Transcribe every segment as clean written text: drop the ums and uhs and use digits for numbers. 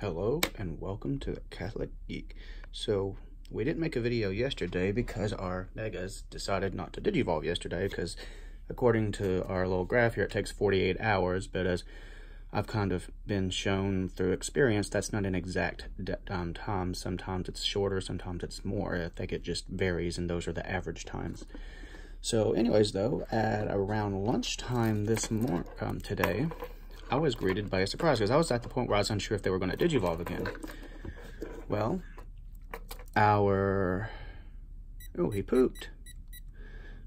Hello and welcome to the Catholic Geek. So we didn't make a video yesterday because our megas decided not to digivolve yesterday, because according to our little graph here it takes 48 hours, but as I've kind of been shown through experience, that's not an exact time. Sometimes it's shorter, sometimes it's more. I think it just varies, and those are the average times. So anyways though, at around lunchtime today, I was greeted by a surprise, because I was at the point where I was unsure if they were going to digivolve again. Well, oh, he pooped.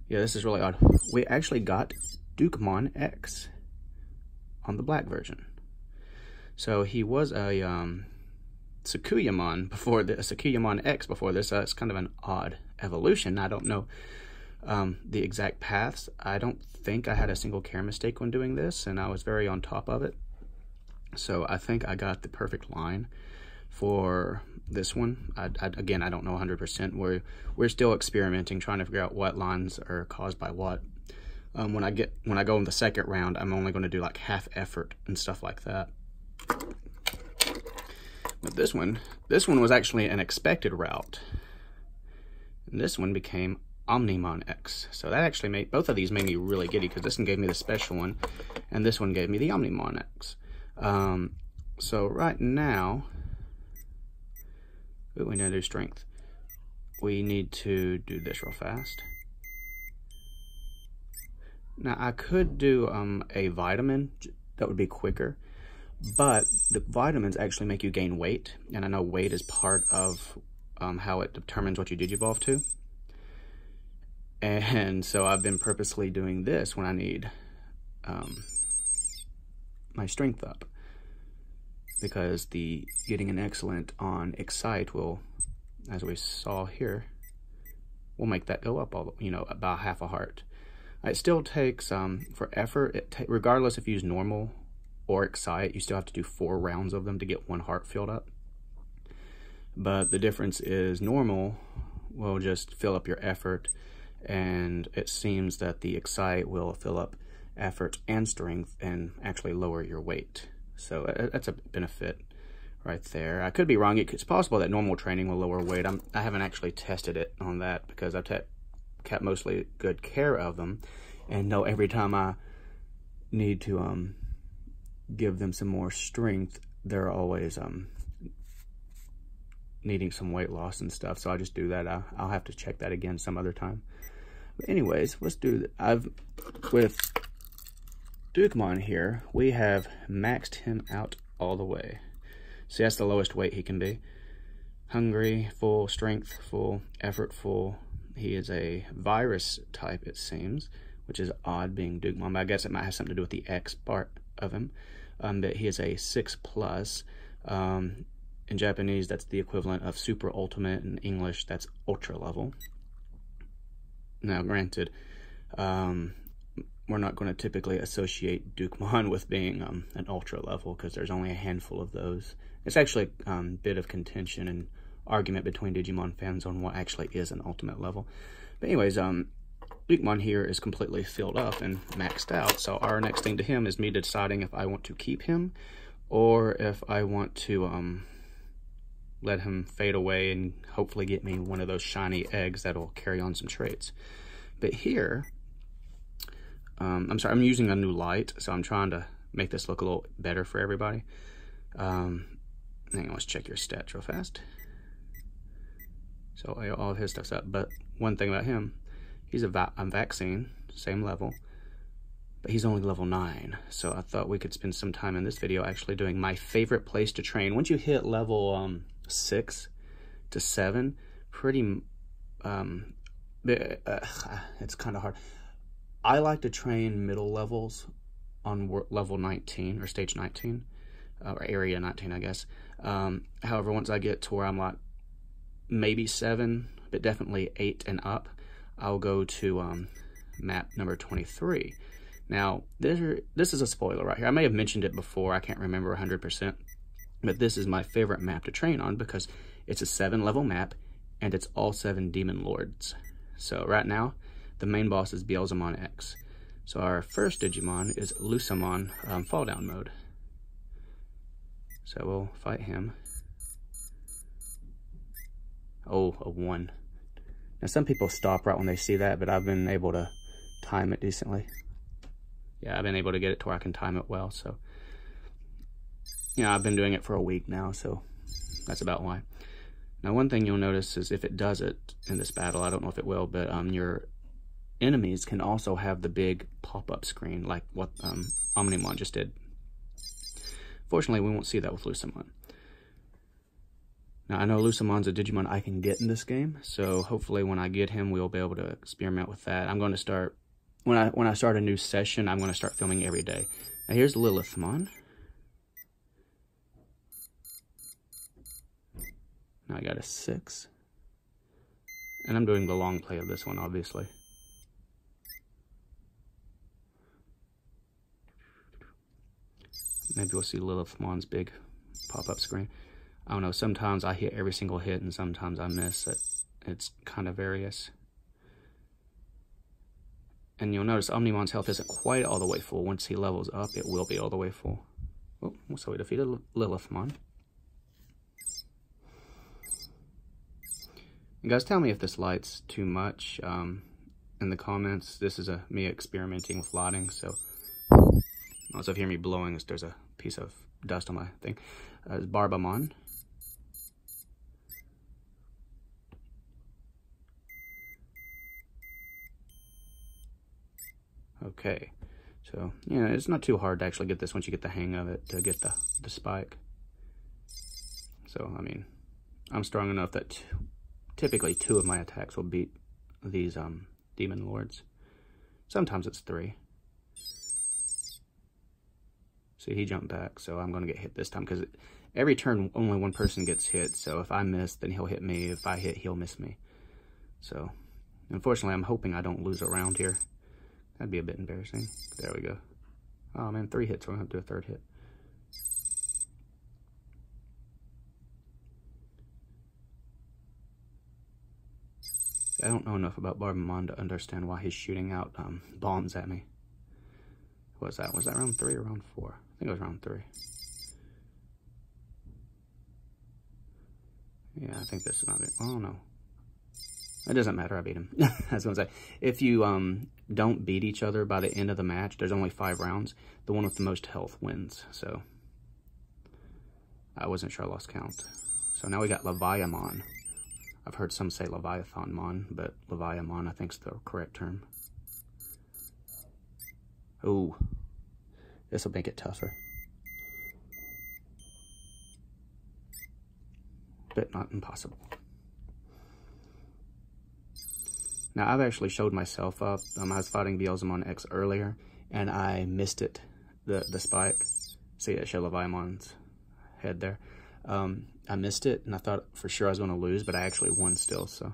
Yeah, this is really odd. We actually got Wikimon X on the black version. So he was a Sakuyamon before the Sakuyamon X before this. It's kind of an odd evolution. I don't know the exact paths. I don't think I had a single care mistake when doing this, and I was very on top of it. So I think I got the perfect line for this one. Again, I don't know 100%. We're still experimenting, trying to figure out what lines are caused by what. When I go in the second round, I'm only going to do like half effort and stuff like that. But this one was actually an expected route, and this one became Omnimon X. So that actually made, both of these made me really giddy, because this one gave me the special one, and this one gave me the Omnimon X. So right now, we need to do strength. We need to do this real fast. Now I could do a vitamin, that would be quicker, but the vitamins actually make you gain weight, and I know weight is part of how it determines what you digivolve to. And so I've been purposely doing this when I need my strength up, because getting an excellent on Excite will, as we saw here, will make that go up about half a heart. It still takes for effort. Regardless if you use normal or Excite, you still have to do 4 rounds of them to get 1 heart filled up. But the difference is normal will just fill up your effort, and it seems that the Excite will fill up effort and strength and actually lower your weight. So that's a benefit right there. I could be wrong. It's possible that normal training will lower weight. I haven't actually tested it on that, because I've kept mostly good care of them, and know every time I need to give them some more strength, they're always needing some weight loss and stuff. So I just do that. I'll have to check that again some other time. But anyways, let's do that. With Wikimon here, we have maxed him out all the way. So that's the lowest weight he can be. Hungry, full, strength, full, effort, full. He is a virus type, it seems, which is odd being Wikimon, but I guess it might have something to do with the X part of him. That he is a 6+. In Japanese, that's the equivalent of super ultimate. In English, that's ultra level. Now, granted, we're not going to typically associate Wikimon with being an ultra level, because there's only a handful of those. It's actually a bit of contention and argument between Digimon fans on what actually is an ultimate level. But anyways, Wikimon here is completely filled up and maxed out. So our next thing to him is me deciding if I want to keep him, or if I want to let him fade away and hopefully get me one of those shiny eggs that'll carry on some traits. But here, I'm sorry, I'm using a new light, so I'm trying to make this look a little better for everybody. Hang on, let's check your stats real fast. So all of his stuff's up, but one thing about him, he's a vaccine, same level, but he's only level 9. So I thought we could spend some time in this video actually doing my favorite place to train. Once you hit level 6 to 7, it's kind of hard. I like to train middle levels on level 19 or stage 19, or area 19, I guess. However, once I get to where I'm like maybe 7, but definitely 8 and up, I'll go to map number 23. Now, this is a spoiler right here. I may have mentioned it before. I can't remember 100%. But this is my favorite map to train on, because it's a 7-level map, and it's all 7 Demon Lords. So right now, the main boss is Beelzemon X. So our first Digimon is Lucemon Fall Down mode. So we'll fight him. Oh, a 1. Now some people stop right when they see that, but I've been able to time it decently. Yeah, I've been able to get it to where I can time it well, so. You know, I've been doing it for a week now, so that's about why. Now one thing you'll notice is if it does it in this battle, I don't know if it will, but your enemies can also have the big pop-up screen like what Omnimon just did. Fortunately, we won't see that with Lucamon. Now, I know Lucamon's a Digimon I can get in this game, so hopefully when I get him, we'll be able to experiment with that. I'm going to start, when I start a new session, I'm going to start filming every day. Now, here's Lilithmon. Now I got a 6. And I'm doing the long play of this one, obviously. Maybe we'll see Lilithmon's big pop-up screen. I don't know, sometimes I hit every single hit and sometimes I miss it. It's kind of various. And you'll notice Omnimon's health isn't quite all the way full. Once he levels up, it will be all the way full. Oh, so we defeated Lilithmon. And guys, tell me if this light's too much in the comments. This is me experimenting with lighting, so also if you hear me blowing, there's a piece of dust on my thing. It's Barbamon. Okay, so you know it's not too hard to actually get this once you get the hang of it to get the spike. So I mean, I'm strong enough that typically 2 of my attacks will beat these demon lords. Sometimes it's 3. See, he jumped back, so I'm going to get hit this time because every turn only one person gets hit. So if I miss, then he'll hit me. If I hit, he'll miss me. So unfortunately, I'm hoping I don't lose a round here. That'd be a bit embarrassing. There we go. Oh man, 3 hits. We're going to have to do a 3rd hit. I don't know enough about Barbamon to understand why he's shooting out bombs at me. What was that? Was that round 3 or round 4? I think it was round 3. Yeah, I think this is not it. Oh no. It doesn't matter, I beat him. I was going to say, if you don't beat each other by the end of the match, there's only 5 rounds, the one with the most health wins. So, I wasn't sure I lost count. So now we got Leviamon. I've heard some say Leviathanmon, but Leviamon I think is the correct term. Ooh, this will make it tougher. But not impossible. Now, I've actually showed myself up. I was fighting Beelzemon X earlier, and I missed it, the spike. See, I show Leviamon's head there. I missed it, and I thought for sure I was going to lose, but I actually won still, so.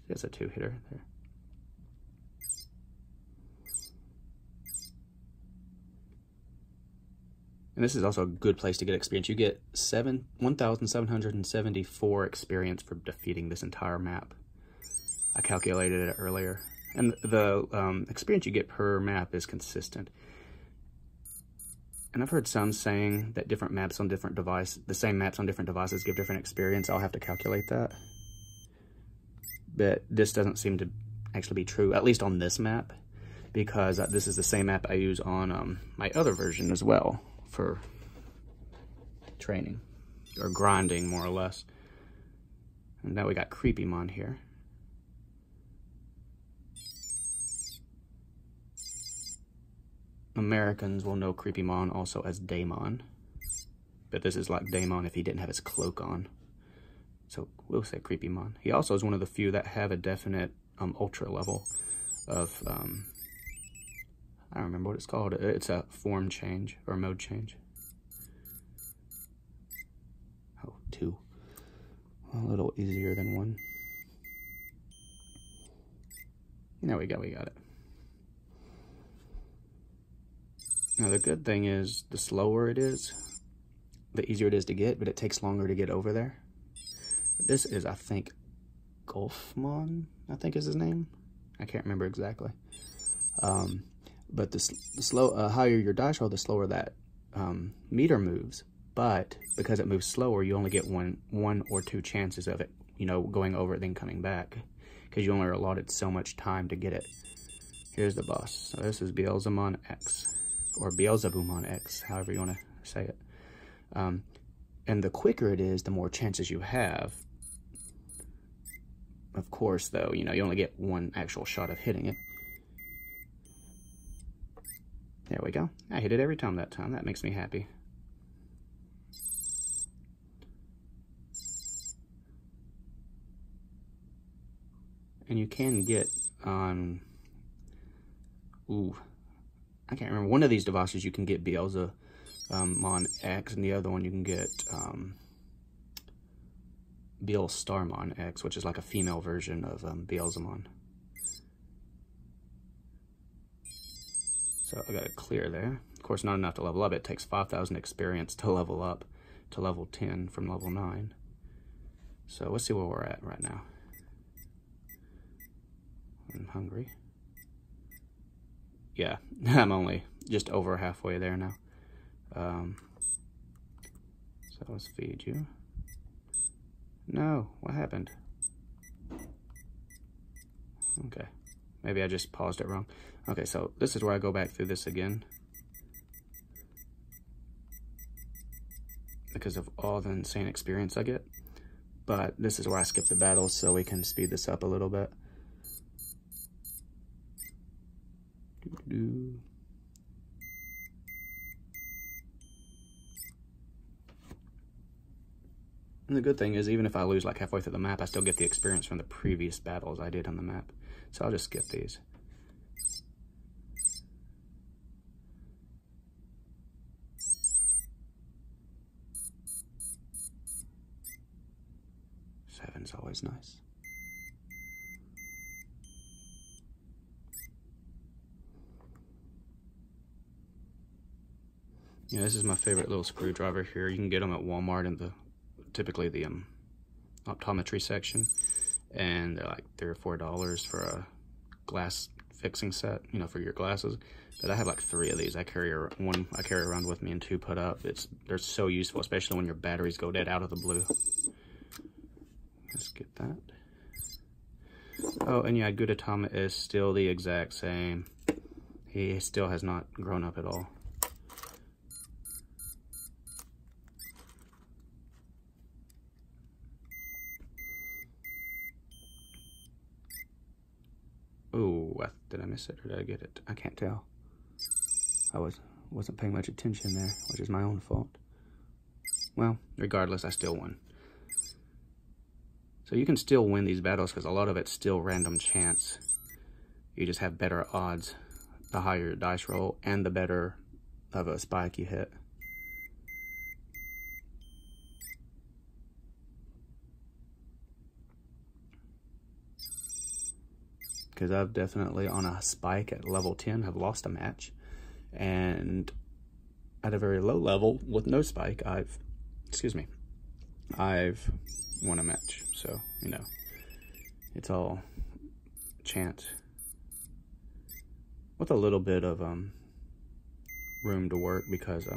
There's a 2-hitter there. And this is also a good place to get experience. You get 1,774 experience for defeating this entire map. I calculated it earlier. And the experience you get per map is consistent. And I've heard some saying that different maps on different devices, the same maps on different devices give different experience. I'll have to calculate that. But this doesn't seem to actually be true, at least on this map, because this is the same map I use on my other version as well for training, or grinding more or less. And now we got Creepymon here. Americans will know Creepymon also as Daemon, but this is like Daemon if he didn't have his cloak on. So we'll say Creepymon. He also is one of the few that have a definite ultra level of, I don't remember what it's called. It's a form change or mode change. Oh, 2. A little easier than 1. There we go, we got it. Now the good thing is, the slower it is, the easier it is to get, but it takes longer to get over there. This is, I think, Golfmon, I think is his name. I can't remember exactly. But the higher your dice roll, the slower that meter moves, but because it moves slower, you only get one or two chances of it, you know, going over it then coming back, because you only are allotted so much time to get it. Here's the boss. So this is Beelzemon X, or Beelzebumon X, however you want to say it. And the quicker it is, the more chances you have. Of course, though, you know, you only get one actual shot of hitting it. There we go. I hit it every time that time. That makes me happy. And you can get on... I can't remember. One of these devices you can get Beelzemon X, and the other one you can get Beelstarmon X, which is like a female version of Beelzemon. So I got it clear there. Of course, not enough to level up. It takes 5,000 experience to level up to level 10 from level 9. So let's see where we're at right now. I'm hungry. Yeah, I'm only just over halfway there now. So let's feed you. No, what happened? Okay, maybe I just paused it wrong. Okay, so this is where I go back through this again, because of all the insane experience I get. But this is where I skip the battles so we can speed this up a little bit. And the good thing is, even if I lose like halfway through the map, I still get the experience from the previous battles I did on the map. So I'll just skip these. Seven's always nice. Yeah, this is my favorite little screwdriver here. You can get them at Walmart in the typically the optometry section, and they're like $3 or $4 for a glass fixing set, you know, for your glasses. But I have like 3 of these. I carry one I carry around with me and 2 put up. They're so useful, especially when your batteries go dead out of the blue. Let's get that. Oh, and yeah, Gudetama is still the exact same. He still has not grown up at all. Oh, did I miss it or did I get it? I can't tell. I wasn't paying much attention there, which is my own fault. Well, regardless, I still won. So you can still win these battles because a lot of it's still random chance. You just have better odds the higher your dice roll and the better of a spike you hit. Because I've definitely, on a spike at level 10, have lost a match. And at a very low level, with no spike, I've won a match. So, you know, it's all chance. With a little bit of room to work, because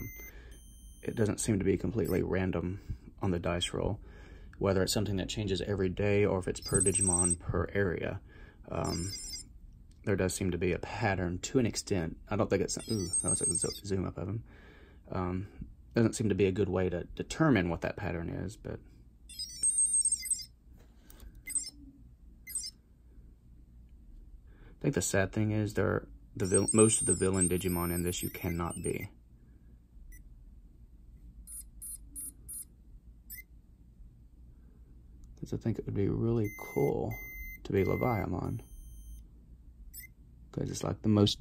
it doesn't seem to be completely random on the dice roll. Whether it's something that changes every day or if it's per Digimon per area. There does seem to be a pattern to an extent. I don't think it's... Ooh, that was a zoom up of him. Doesn't seem to be a good way to determine what that pattern is, but... I think the sad thing is most of the villain Digimon in this you cannot be. Because I think it would be really cool to be Leviamon. Because it's like the most...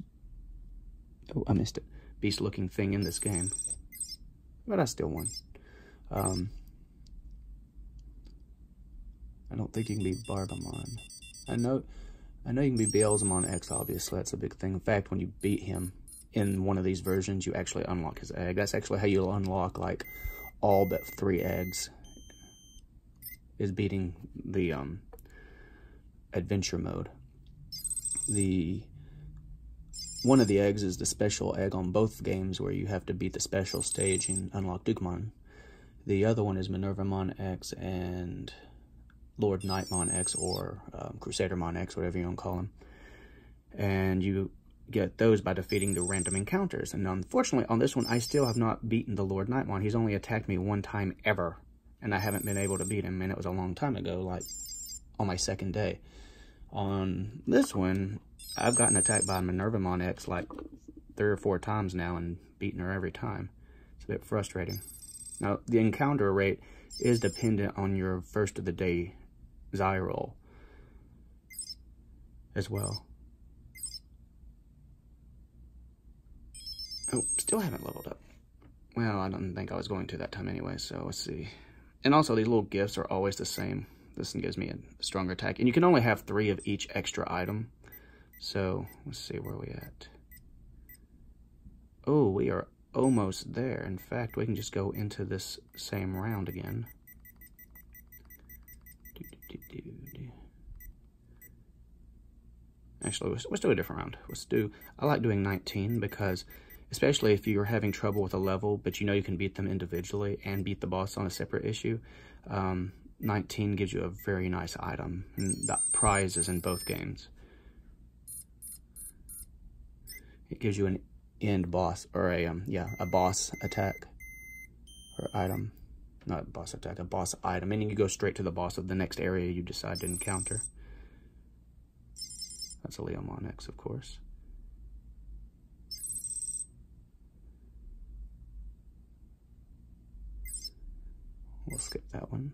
Oh, I missed it. Beast-looking thing in this game. But I still won. I don't think you can be Barbamon. I know you can be Beelzemon X, obviously. That's a big thing. In fact, when you beat him in one of these versions, you actually unlock his egg. That's actually how you'll unlock, like, all but 3 eggs. Is beating the, adventure mode. The one of the eggs is the special egg on both games where you have to beat the special stage and unlock Dukemon. The other one is Minervamon X and Lord Nightmon X, or Crusadermon X, whatever you want to call him. And you get those by defeating the random encounters. And unfortunately, on this one, I still have not beaten the Lord Nightmon. He's only attacked me one time ever, and I haven't been able to beat him, and it was a long time ago, like on my second day. On this one, I've gotten attacked by Minervamon X like 3 or 4 times now and beaten her every time. It's a bit frustrating. Now, the encounter rate is dependent on your first of the day Xy roll as well. Oh, still haven't leveled up. Well, I don't think I was going to that time anyway, so let's see. And also, these little gifts are always the same. This one gives me a stronger attack. And you can only have 3 of each extra item. So, let's see where we at. Oh, we are almost there. In fact, we can just go into this same round again. Actually, let's do a different round. I like doing 19 because, especially if you're having trouble with a level, but you know you can beat them individually and beat the boss on a separate issue, 19 gives you a very nice item, and that prize is in both games. It gives you an end boss, or a boss attack, or item. Not a boss attack, a boss item, meaning you go straight to the boss of the next area you decide to encounter. That's a Leomon X, of course. We'll skip that one.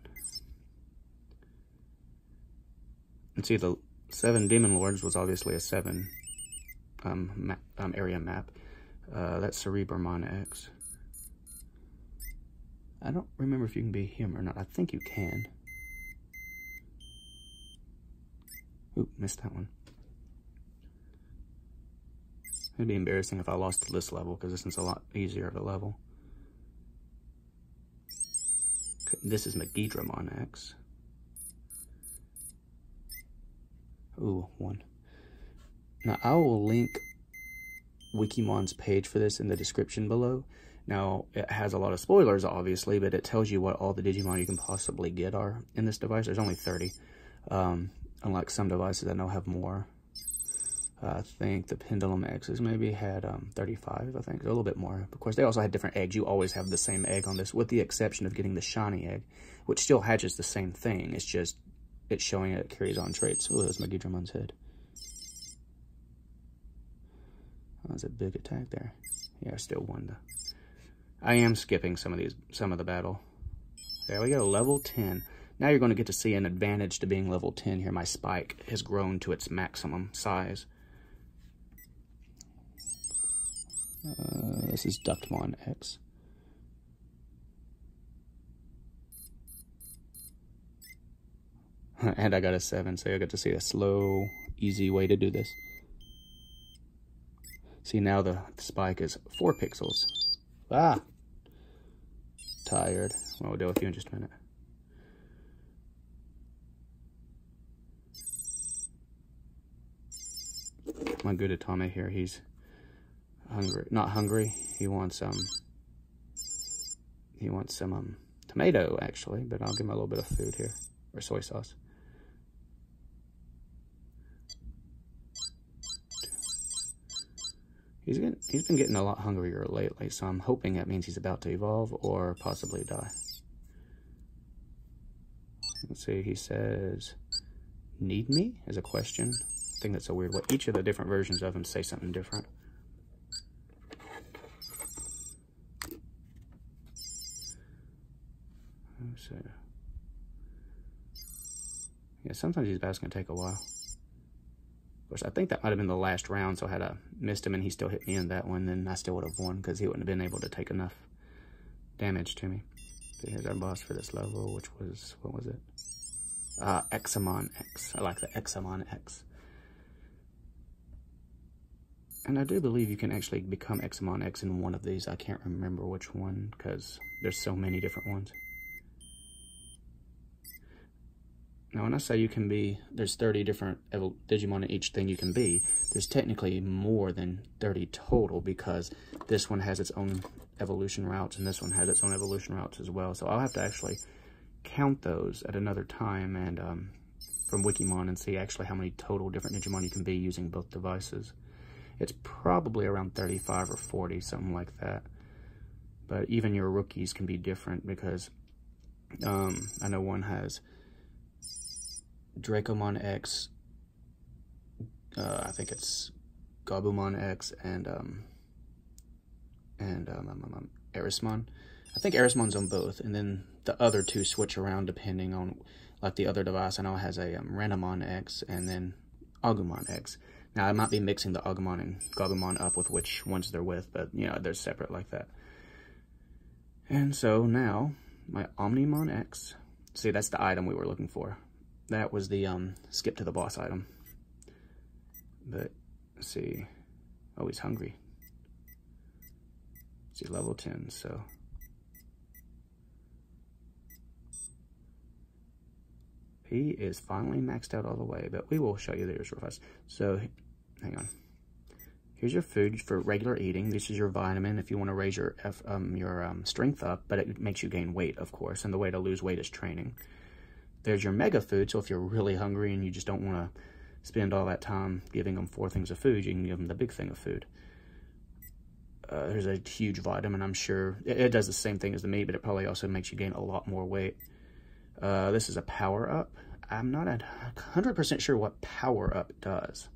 And see, the 7 Demon Lords was obviously a 7 area map. That's Cerebromon X. I don't remember if you can be him or not. I think you can. Ooh, missed that one. It'd be embarrassing if I lost to this level, because this one's a lot easier of a level. Okay, this is Megidramon X. Ooh, 1. Now, I will link Wikimon's page for this in the description below. Now, it has a lot of spoilers, obviously, but it tells you what all the Digimon you can possibly get are in this device. There's only 30, unlike some devices that now have more. I think the Pendulum X's maybe had 35, I think, a little bit more. Of course, they also had different eggs. You always have the same egg on this, with the exception of getting the shiny egg, which still hatches the same thing. It's just, it's showing it carries on traits. Oh, that's Megidramon's head. That was a big attack there. Yeah, still won though. I am skipping some of the battle. There we go, level 10. Now you're going to get to see an advantage to being level 10 here. My spike has grown to its maximum size. This is Ductmon X. And I got a 7, so I got to see a slow, easy way to do this. See, now the spike is 4 pixels. Ah! Tired. Well, we'll deal with you in just a minute. My good Atame here, he's hungry. Not hungry. He wants some tomato, actually, but I'll give him a little bit of food here, or soy sauce. He's been getting a lot hungrier lately, so I'm hoping that means he's about to evolve or possibly die. Let's see, he says, "Need me?" as a question. I think that's a weird way. Each of the different versions of him say something different. So, yeah, sometimes these battles can take a while. Of course, I think that might have been the last round, so had I missed him and he still hit me in that one, then I still would have won, because he wouldn't have been able to take enough damage to me. So here's our boss for this level, which was, what was it? Examon X. I like the Examon X. And I do believe you can actually become Examon X in one of these. I can't remember which one, because there's so many different ones. Now, when I say you can be, there's 30 different Digimon in each thing you can be, there's technically more than 30 total, because this one has its own evolution routes, and this one has its own evolution routes as well. So I'll have to actually count those at another time, and from Wikimon, and see actually how many total different Digimon you can be using both devices. It's probably around 35 or 40, something like that. But even your rookies can be different, because I know one has Dracomon X, I think it's Gabumon X, and Erismon. I think Erismon's on both, and then the other two switch around depending on, like the other device I know has a Renamon X and then Agumon X. Now I might be mixing the Agumon and Gabumon up with which ones they're with, but you know, they're separate like that. And so now my Omnimon X, see, that's the item we were looking for. That was the skip to the boss item. But let's see, oh, he's hungry. See, level 10, so he is finally maxed out all the way, but we will show you theirs real fast. So, hang on. Here's your food for regular eating. This is your vitamin if you want to raise your strength up, but it makes you gain weight, of course, and the way to lose weight is training. There's your mega food, so if you're really hungry and you just don't want to spend all that time giving them 4 things of food, you can give them the big thing of food. There's a huge vitamin, I'm sure. It does the same thing as the meat, but it probably also makes you gain a lot more weight. This is a power-up. I'm not 100% sure what power-up does,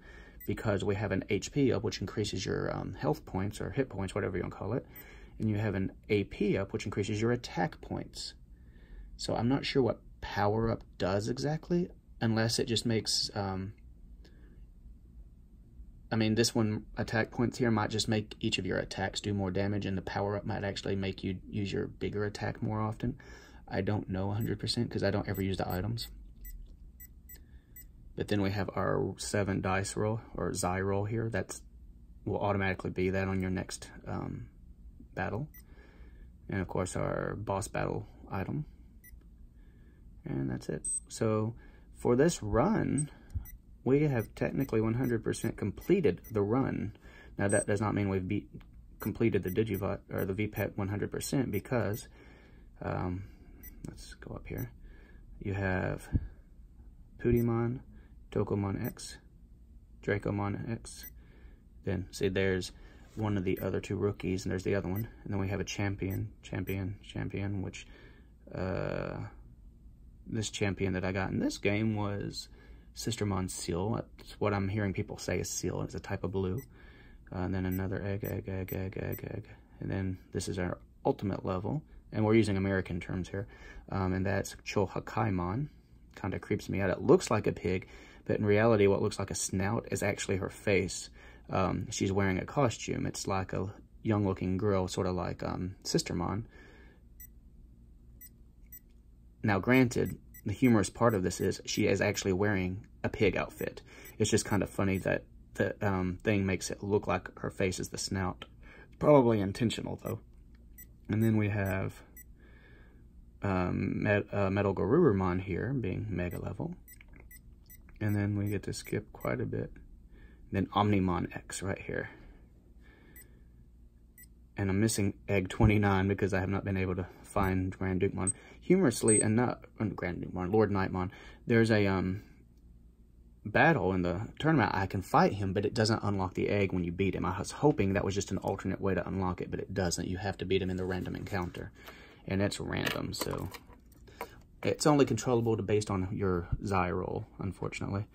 because we have an HP up, which increases your health points, or hit points, whatever you want to call it. And you have an AP up, which increases your attack points. So I'm not sure what power-up does exactly, unless it just makes... I mean, this one, attack points here, might just make each of your attacks do more damage, and the power-up might actually make you use your bigger attack more often. I don't know 100% because I don't ever use the items. But then we have our 7 dice roll, or Xi roll here. That will automatically be that on your next battle. And of course our boss battle item. And that's it. So for this run, we have technically 100% completed the run. Now that does not mean we've completed the Digivolve or the VPET 100%, because let's go up here. You have Pudimon, Tokomon X, Dracomon X. Then see, there's one of the other 2 rookies, and there's the other one. And then we have a champion, which this champion that I got in this game was Sistermon Seal. That's what I'm hearing people say is Seal. It's a type of blue. And then another egg. And then this is our ultimate level. And we're using American terms here. And that's Chohakaimon. Kind of creeps me out. It looks like a pig, but in reality what looks like a snout is actually her face. She's wearing a costume. It's like a young-looking girl, sort of like Sistermon. Now, granted, the humorous part of this is she is actually wearing a pig outfit. It's just kind of funny that the thing makes it look like her face is the snout. Probably intentional, though. And then we have MetalGarurumon here, being mega level. And then we get to skip quite a bit. Then Omnimon X right here. And I'm missing Egg 29 because I have not been able to find Grand Dukemon. Humorously enough, Grand Dukemon, Lord Nightmon, there's a battle in the tournament. I can fight him, but it doesn't unlock the egg when you beat him. I was hoping that was just an alternate way to unlock it, but it doesn't. You have to beat him in the random encounter. And it's random, so it's only controllable based on your Xi roll, unfortunately.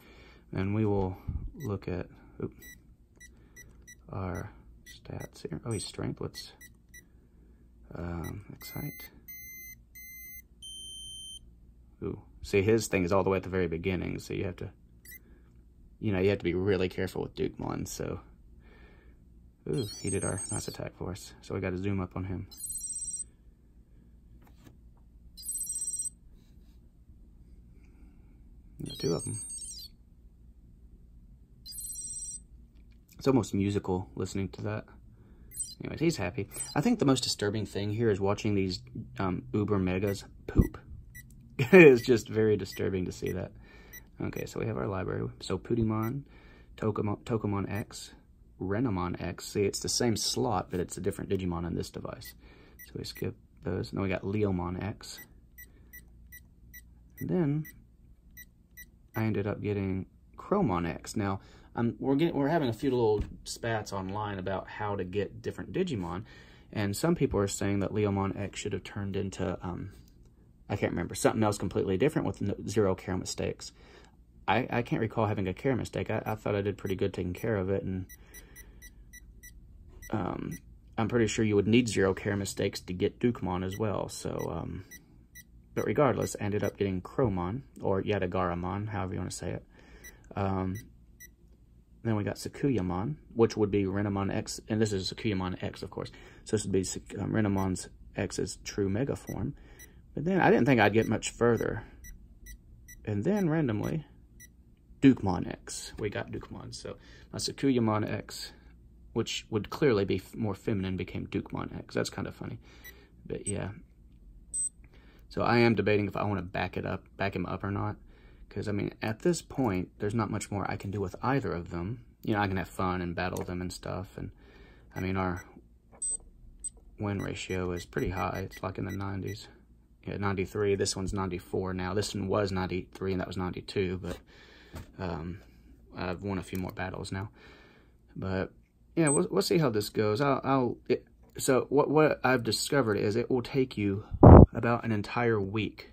And we will look at our stats here. Oh, he's strength. Let's excite. Ooh, see, his thing is all the way at the very beginning, so you have to, you have to be really careful with Dukemon. So, ooh, he did our nice attack for us. So we got to zoom up on him. Got 2 of them. It's almost musical listening to that. Anyways, he's happy. I think the most disturbing thing here is watching these uber megas poop. It's just very disturbing to see that. Okay, so we have our library. So Putimon, Tokomon X, Renamon X. See, it's the same slot, but it's a different Digimon on this device. So we skip those. And then we got Leomon X. And then I ended up getting Chromon X. Now, we're having a few little spats online about how to get different Digimon, and some people are saying that Leomon X should have turned into, I can't remember, something else completely different with 0 care mistakes. I can't recall having a care mistake. I thought I did pretty good taking care of it, and I'm pretty sure you would need 0 care mistakes to get Dukemon as well. So, but regardless, I ended up getting Chromon, or Yadagarumon, however you want to say it. Then we got Sakuyamon, which would be Renamon X, and this is Sakuyamon X, of course. So this would be Renamon's X's true mega form. But then I didn't think I'd get much further. And then randomly, Dukemon X. We got Dukemon. So my Sakuyamon X, which would clearly be more feminine, became Dukemon X. That's kind of funny. But yeah. So I am debating if I want to back him up or not. Because, I mean, at this point, there's not much more I can do with either of them. You know, I can have fun and battle them and stuff. And, I mean, our win ratio is pretty high. It's like in the 90s. Yeah, 93. This one's 94 now. This one was 93, and that was 92. But I've won a few more battles now. But, yeah, we'll see how this goes. So what I've discovered is it will take you about an entire week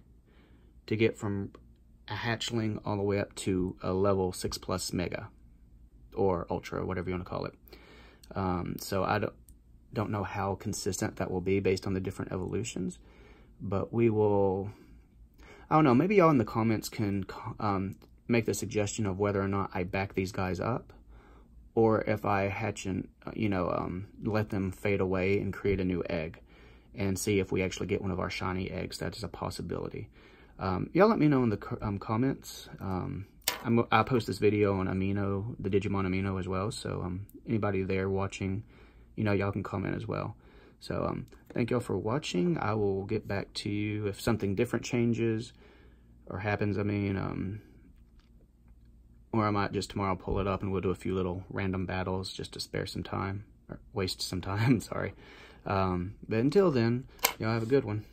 to get from a hatchling all the way up to a level 6+ mega or ultra, whatever you want to call it. So I don't know how consistent that will be based on the different evolutions, but we will, I don't know, maybe y'all in the comments can make the suggestion of whether or not I back these guys up, or if I hatch and, let them fade away and create a new egg and see if we actually get one of our shiny eggs. That is a possibility. Y'all let me know in the comments. I'll post this video on Amino, the Digimon Amino as well. So anybody there watching, y'all can comment as well. So thank y'all for watching. I will get back to you if something different changes or happens. I mean, or I might just tomorrow pull it up and we'll do a few little random battles just to spare some time, or waste some time, sorry. But until then, y'all have a good one.